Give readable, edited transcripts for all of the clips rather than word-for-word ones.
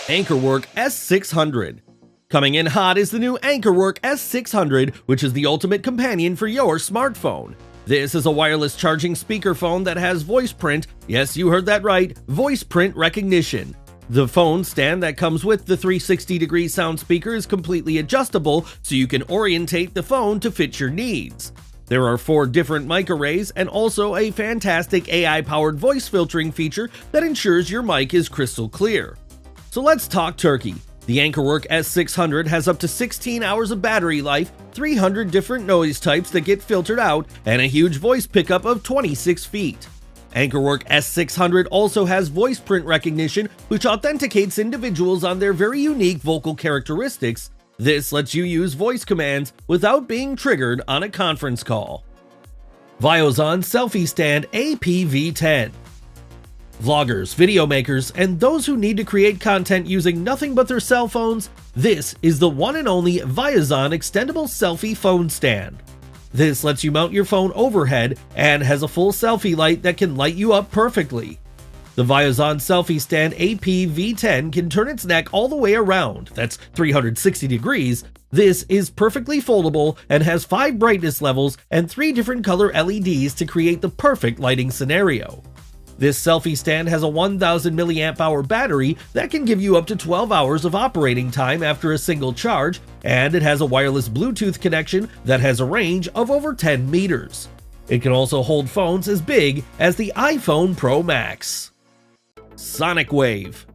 Anchorwork S600. Coming in hot is the new Anchorwork S600, which is the ultimate companion for your smartphone. This is a wireless charging speakerphone that has voice print, yes, you heard that right, voice print recognition. The phone stand that comes with the 360-degree sound speaker is completely adjustable, so you can orientate the phone to fit your needs. There are 4 different mic arrays and also a fantastic AI-powered voice filtering feature that ensures your mic is crystal clear. So let's talk turkey. The Anchorwork S600 has up to 16 hours of battery life, 300 different noise types that get filtered out, and a huge voice pickup of 26 feet. Anchorwork S600 also has voice print recognition, which authenticates individuals on their very unique vocal characteristics. This lets you use voice commands without being triggered on a conference call. Viozon Selfie Stand APV10. Vloggers, video makers, and those who need to create content using nothing but their cell phones, this is the one and only Viozon Extendable Selfie Phone Stand. This lets you mount your phone overhead and has a full selfie light that can light you up perfectly. The Viozon Selfie Stand APV10 can turn its neck all the way around, that's 360 degrees. This is perfectly foldable and has 5 brightness levels and 3 different color LEDs to create the perfect lighting scenario. This selfie stand has a 1000 mAh battery that can give you up to 12 hours of operating time after a single charge, and it has a wireless Bluetooth connection that has a range of over 10 meters. It can also hold phones as big as the iPhone Pro Max. Sonic Wave.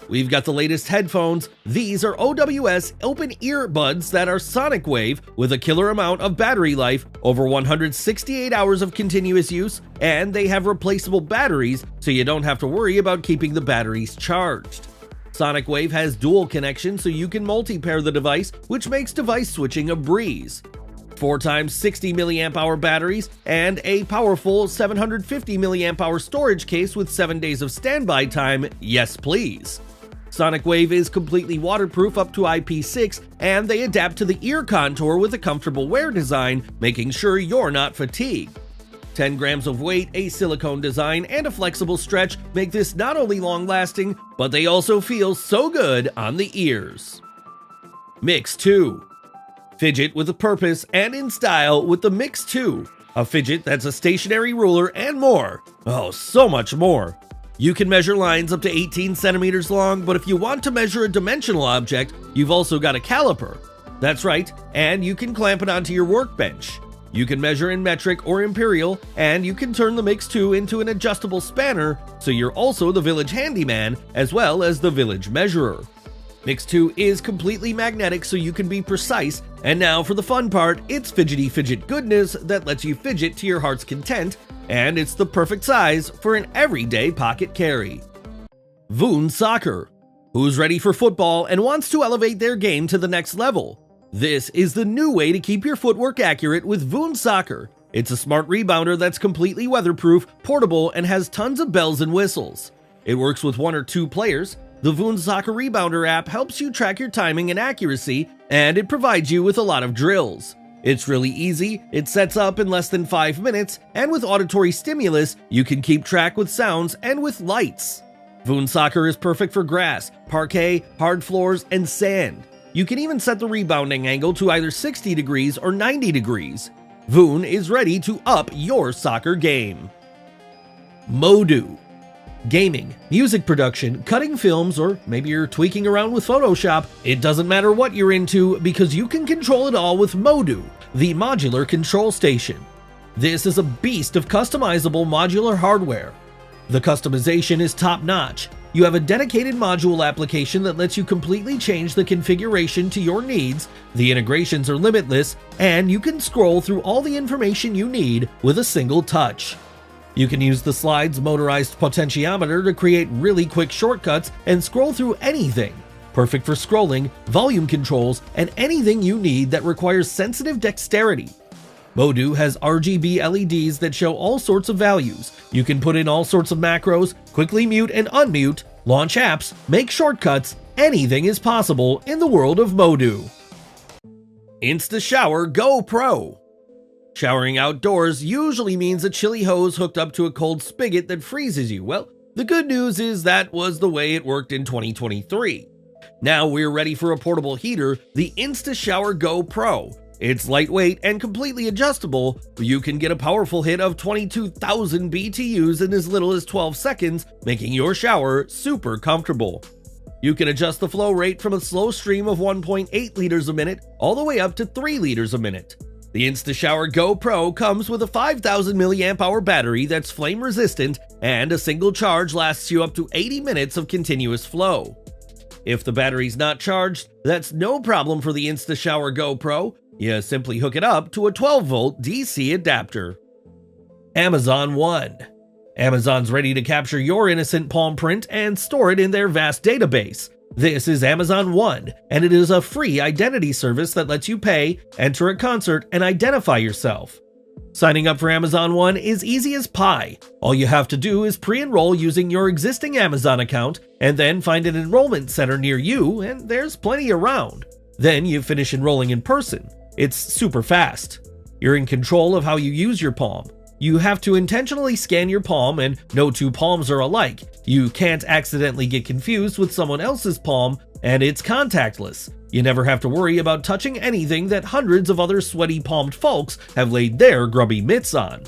We've got the latest headphones. These are OWS open earbuds that are Sonic Wave with a killer amount of battery life, over 168 hours of continuous use, and they have replaceable batteries so you don't have to worry about keeping the batteries charged. Sonic Wave has dual connection so you can multi-pair the device, which makes device switching a breeze. 4x 60 mAh batteries and a powerful 750 mAh storage case with 7 days of standby time, yes please. Sonic Wave is completely waterproof up to IP6, and they adapt to the ear contour with a comfortable wear design, making sure you're not fatigued. 10 grams of weight, a silicone design, and a flexible stretch make this not only long-lasting, but they also feel so good on the ears. Mix 2. Fidget with a purpose and in style with the Mix 2. A fidget that's a stationary ruler and more. Oh, so much more. You can measure lines up to 18 centimeters long, but if you want to measure a dimensional object, you've also got a caliper. That's right, and you can clamp it onto your workbench. You can measure in metric or imperial, and you can turn the Mix 2 into an adjustable spanner, so you're also the village handyman as well as the village measurer. Mix 2 is completely magnetic so you can be precise, and now for the fun part, it's fidgety fidget goodness that lets you fidget to your heart's content, and it's the perfect size for an everyday pocket carry. Voon Soccer. Who's ready for football and wants to elevate their game to the next level? This is the new way to keep your footwork accurate with Voon Soccer. It's a smart rebounder that's completely weatherproof, portable, and has tons of bells and whistles. It works with 1 or 2 players. The Voon Soccer Rebounder app helps you track your timing and accuracy, and it provides you with a lot of drills. It's really easy, it sets up in less than 5 minutes, and with auditory stimulus, you can keep track with sounds and with lights. Voon Soccer is perfect for grass, parquet, hard floors, and sand. You can even set the rebounding angle to either 60 degrees or 90 degrees. Voon is ready to up your soccer game. Modu. Gaming, music production, cutting films, or maybe you're tweaking around with Photoshop, it doesn't matter what you're into because you can control it all with Modu, the modular control station. This is a beast of customizable modular hardware. The customization is top-notch. You have a dedicated module application that lets you completely change the configuration to your needs, the integrations are limitless, and you can scroll through all the information you need with a single touch. You can use the slide's motorized potentiometer to create really quick shortcuts and scroll through anything. Perfect for scrolling, volume controls, and anything you need that requires sensitive dexterity. Modu has RGB LEDs that show all sorts of values. You can put in all sorts of macros, quickly mute and unmute, launch apps, make shortcuts, anything is possible in the world of Modu. Insta-Shower Go Pro. Showering outdoors usually means a chilly hose hooked up to a cold spigot that freezes you. Well, the good news is that was the way it worked in 2023. Now we're ready for a portable heater, the Insta-Shower Go Pro. It's lightweight and completely adjustable. You can get a powerful hit of 22,000 BTUs in as little as 12 seconds, making your shower super comfortable. You can adjust the flow rate from a slow stream of 1.8 liters a minute all the way up to 3 liters a minute. The Insta-Shower Go Pro comes with a 5,000 milliamp hour battery that's flame resistant, and a single charge lasts you up to 80 minutes of continuous flow. If the battery's not charged, that's no problem for the Insta-Shower Go Pro. You simply hook it up to a 12-volt DC adapter. Amazon One. Amazon's ready to capture your innocent palm print and store it in their vast database. This is Amazon One, and it is a free identity service that lets you pay, enter a concert, and identify yourself. Signing up for Amazon One is easy as pie. All you have to do is pre-enroll using your existing Amazon account, and then find an enrollment center near you, and there's plenty around. Then you finish enrolling in person. It's super fast. You're in control of how you use your palm. You have to intentionally scan your palm, and no two palms are alike. You can't accidentally get confused with someone else's palm, and it's contactless. You never have to worry about touching anything that hundreds of other sweaty palmed folks have laid their grubby mitts on.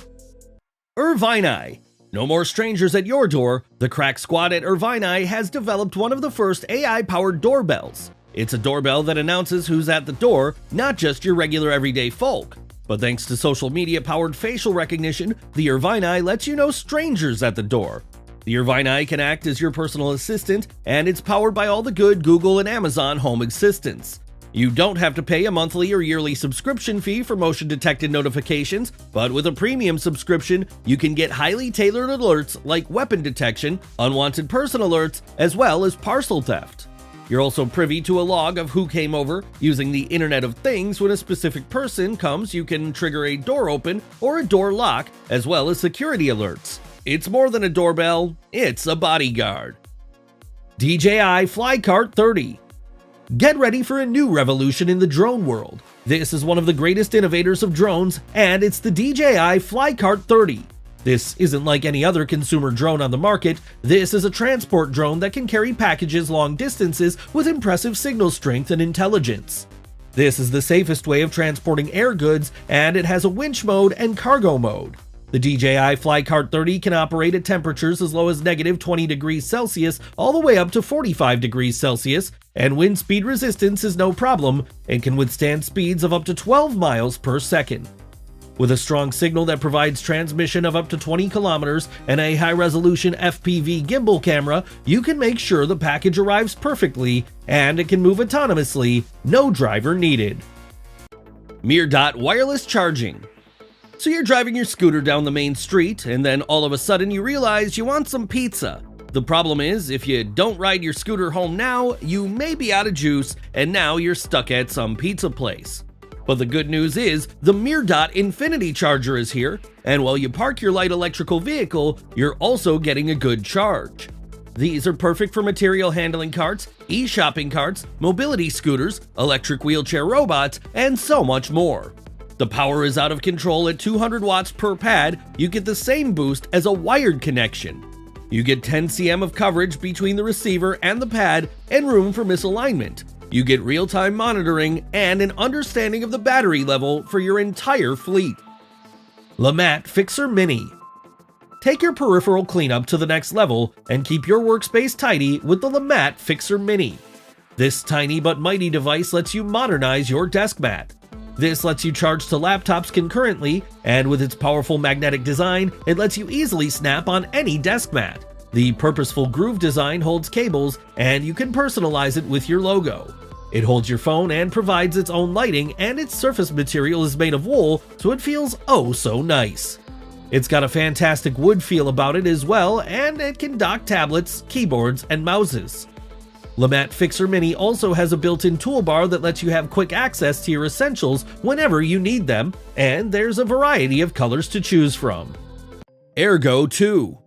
Irvini. No more strangers at your door. The crack squad at Irvini has developed one of the first AI-powered doorbells. It's a doorbell that announces who's at the door, not just your regular everyday folk. But thanks to social media-powered facial recognition, the Irvini lets you know strangers at the door. The Irvini can act as your personal assistant, and it's powered by all the good Google and Amazon home assistants. You don't have to pay a monthly or yearly subscription fee for motion-detected notifications, but with a premium subscription, you can get highly tailored alerts like weapon detection, unwanted person alerts, as well as parcel theft. You're also privy to a log of who came over. Using the Internet of Things, when a specific person comes, you can trigger a door open or a door lock, as well as security alerts. It's more than a doorbell, it's a bodyguard. DJI Flycart 30. Get ready for a new revolution in the drone world. This is one of the greatest innovators of drones, and it's the DJI Flycart 30. This isn't like any other consumer drone on the market. This is a transport drone that can carry packages long distances with impressive signal strength and intelligence. This is the safest way of transporting air goods, and it has a winch mode and cargo mode. The DJI Flycart 30 can operate at temperatures as low as -20 degrees Celsius all the way up to 45 degrees Celsius, and wind speed resistance is no problem and can withstand speeds of up to 12 miles per second. With a strong signal that provides transmission of up to 20 kilometers and a high-resolution FPV gimbal camera, you can make sure the package arrives perfectly, and it can move autonomously, no driver needed. MirDot Wireless Charging. So you're driving your scooter down the main street, and then all of a sudden you realize you want some pizza. The problem is, if you don't ride your scooter home now, you may be out of juice, and now you're stuck at some pizza place. But the good news is, the MirDot Infinity Charger is here, and while you park your light electrical vehicle, you're also getting a good charge. These are perfect for material handling carts, e-shopping carts, mobility scooters, electric wheelchair robots, and so much more. The power is out of control at 200 watts per pad. You get the same boost as a wired connection. You get 10 cm of coverage between the receiver and the pad, and room for misalignment. You get real-time monitoring and an understanding of the battery level for your entire fleet. LaMat Fixer Mini. Take your peripheral cleanup to the next level and keep your workspace tidy with the LaMat Fixer Mini. This tiny but mighty device lets you modernize your desk mat. This lets you charge to laptops concurrently, and with its powerful magnetic design, it lets you easily snap on any desk mat. The purposeful groove design holds cables, and you can personalize it with your logo. It holds your phone and provides its own lighting, and its surface material is made of wool, so it feels oh so nice. It's got a fantastic wood feel about it as well, and it can dock tablets, keyboards, and mouses. LaMat Fixer Mini also has a built-in toolbar that lets you have quick access to your essentials whenever you need them, and there's a variety of colors to choose from. Ergo 2.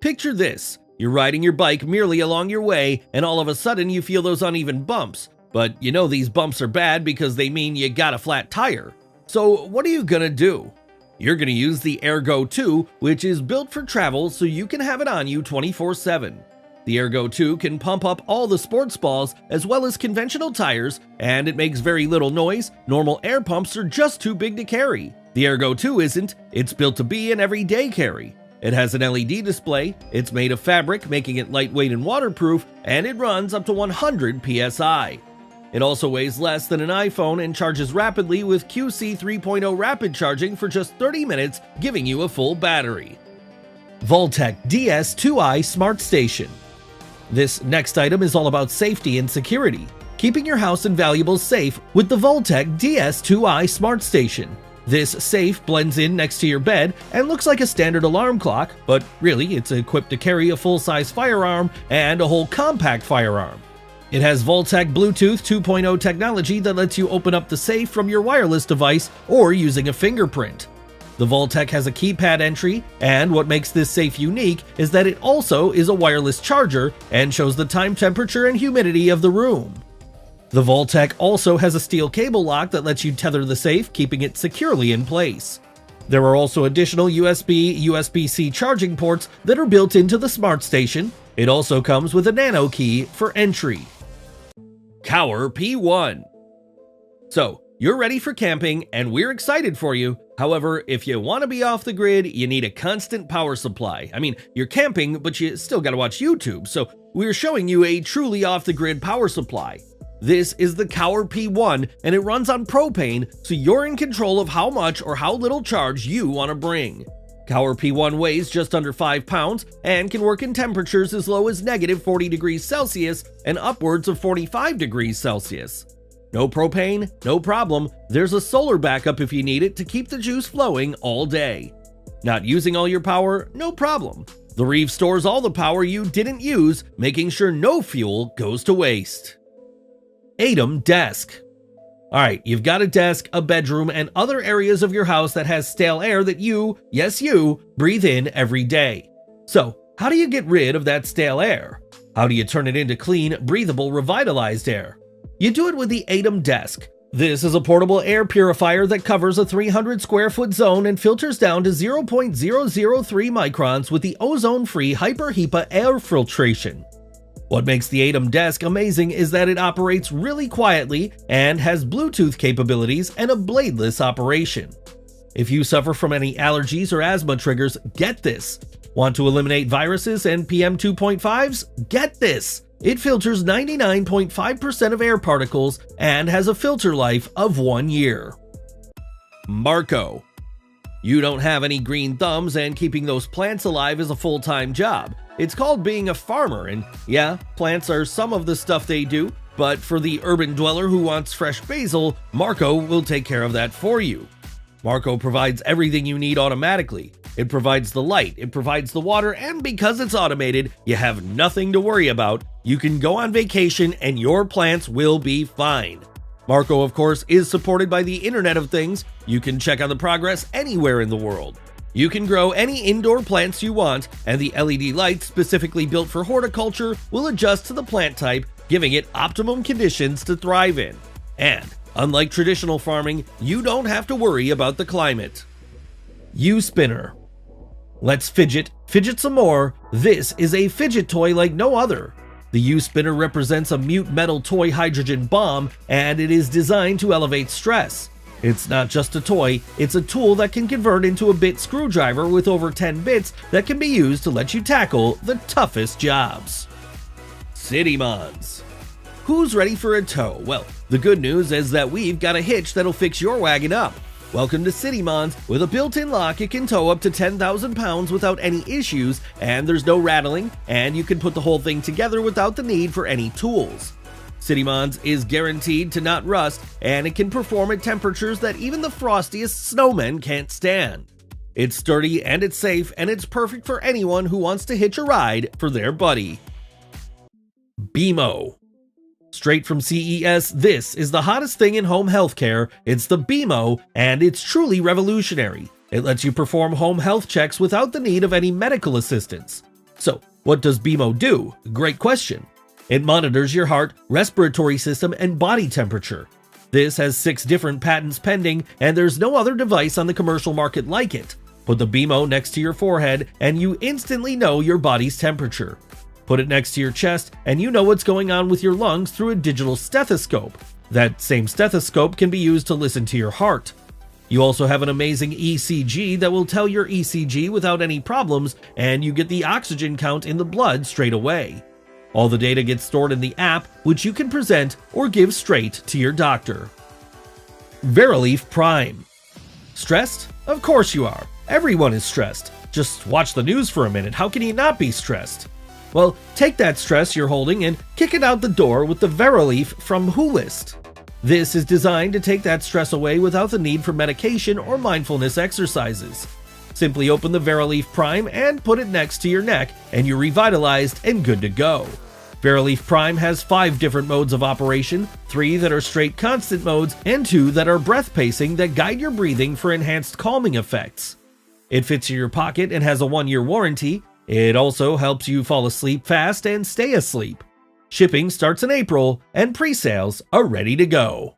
Picture this. You're riding your bike merely along your way, and all of a sudden you feel those uneven bumps. But you know these bumps are bad because they mean you got a flat tire. So what are you gonna do? You're gonna use the Ergo 2, which is built for travel so you can have it on you 24/7. The Ergo 2 can pump up all the sports balls as well as conventional tires, and it makes very little noise. Normal air pumps are just too big to carry. The Ergo 2 isn't, it's built to be an everyday carry. It has an LED display, it's made of fabric, making it lightweight and waterproof, and it runs up to 100 PSI. It also weighs less than an iPhone and charges rapidly with QC 3.0 rapid charging for just 30 minutes, giving you a full battery. Voltec DS2i Smart Station. This next item is all about safety and security, keeping your house and valuables safe with the Voltec DS2i Smart Station. This safe blends in next to your bed and looks like a standard alarm clock, but really it's equipped to carry a full-size firearm and a whole compact firearm. It has Voltec Bluetooth 2.0 technology that lets you open up the safe from your wireless device or using a fingerprint. The Voltec has a keypad entry, and what makes this safe unique is that it also is a wireless charger and shows the time, temperature, and humidity of the room. The Voltec also has a steel cable lock that lets you tether the safe, keeping it securely in place. There are also additional USB, USB-C charging ports that are built into the Smart Station. It also comes with a nano key for entry. Cower P1. So, you're ready for camping, and we're excited for you. However, if you want to be off the grid, you need a constant power supply. I mean, you're camping, but you still gotta watch YouTube, so we're showing you a truly off-the-grid power supply. This is the Cower P1, and it runs on propane, so you're in control of how much or how little charge you want to bring. Cower P1 weighs just under 5 pounds and can work in temperatures as low as -40 degrees Celsius and upwards of 45 degrees Celsius. No propane? No problem. There's a solar backup if you need it to keep the juice flowing all day. Not using all your power? No problem. The Reeve stores all the power you didn't use, making sure no fuel goes to waste. ATEM Desk. Alright, you've got a desk, a bedroom, and other areas of your house that has stale air that you, yes you, breathe in every day. So, how do you get rid of that stale air? How do you turn it into clean, breathable, revitalized air? You do it with the ATEM Desk. This is a portable air purifier that covers a 300 square foot zone and filters down to 0.003 microns with the ozone-free Hyper HEPA air filtration. What makes the ATEM Desk amazing is that it operates really quietly and has Bluetooth capabilities and a bladeless operation. If you suffer from any allergies or asthma triggers, get this. Want to eliminate viruses and PM 2.5s? Get this! It filters 99.5% of air particles and has a filter life of 1 year. Marco. You don't have any green thumbs, and keeping those plants alive is a full-time job. It's called being a farmer, and yeah, plants are some of the stuff they do, but for the urban dweller who wants fresh basil, Marco will take care of that for you. Marco provides everything you need automatically. It provides the light, it provides the water, and because it's automated, you have nothing to worry about. You can go on vacation and your plants will be fine. Marco, of course, is supported by the Internet of Things. You can check on the progress anywhere in the world. You can grow any indoor plants you want, and the LED lights specifically built for horticulture will adjust to the plant type, giving it optimum conditions to thrive in. And, unlike traditional farming, you don't have to worry about the climate. U-Spinner. Let's fidget some more. This is a fidget toy like no other. The U-Spinner represents a mute metal toy hydrogen bomb, and it is designed to elevate stress. It's not just a toy, it's a tool that can convert into a bit screwdriver with over 10 bits that can be used to let you tackle the toughest jobs. Citymons. Who's ready for a tow? Well, the good news is that we've got a hitch that'll fix your wagon up. Welcome to Citymons. With a built-in lock, it can tow up to 10,000 pounds without any issues, and there's no rattling, and you can put the whole thing together without the need for any tools. Citymons is guaranteed to not rust, and it can perform at temperatures that even the frostiest snowmen can't stand. It's sturdy and it's safe, and it's perfect for anyone who wants to hitch a ride for their buddy. BMO. Straight from CES, this is the hottest thing in home healthcare. It's the BMO, and it's truly revolutionary. It lets you perform home health checks without the need of any medical assistance. So, what does BMO do? Great question. It monitors your heart, respiratory system, and body temperature. This has 6 different patents pending, and there's no other device on the commercial market like it. Put the BMO next to your forehead, and you instantly know your body's temperature. Put it next to your chest, and you know what's going on with your lungs through a digital stethoscope. That same stethoscope can be used to listen to your heart. You also have an amazing ECG that will tell your ECG without any problems, and you get the oxygen count in the blood straight away. All the data gets stored in the app, which you can present or give straight to your doctor. Verilief Prime. Stressed? Of course you are. Everyone is stressed. Just watch the news for a minute. How can you not be stressed? Well, take that stress you're holding and kick it out the door with the Verilief from Wholist. This is designed to take that stress away without the need for medication or mindfulness exercises. Simply open the Verilief Prime and put it next to your neck, and you're revitalized and good to go. Verilief Prime has 5 different modes of operation, 3 that are straight constant modes, and 2 that are breath pacing that guide your breathing for enhanced calming effects. It fits in your pocket and has a 1-year warranty. It also helps you fall asleep fast and stay asleep. Shipping starts in April, and pre-sales are ready to go.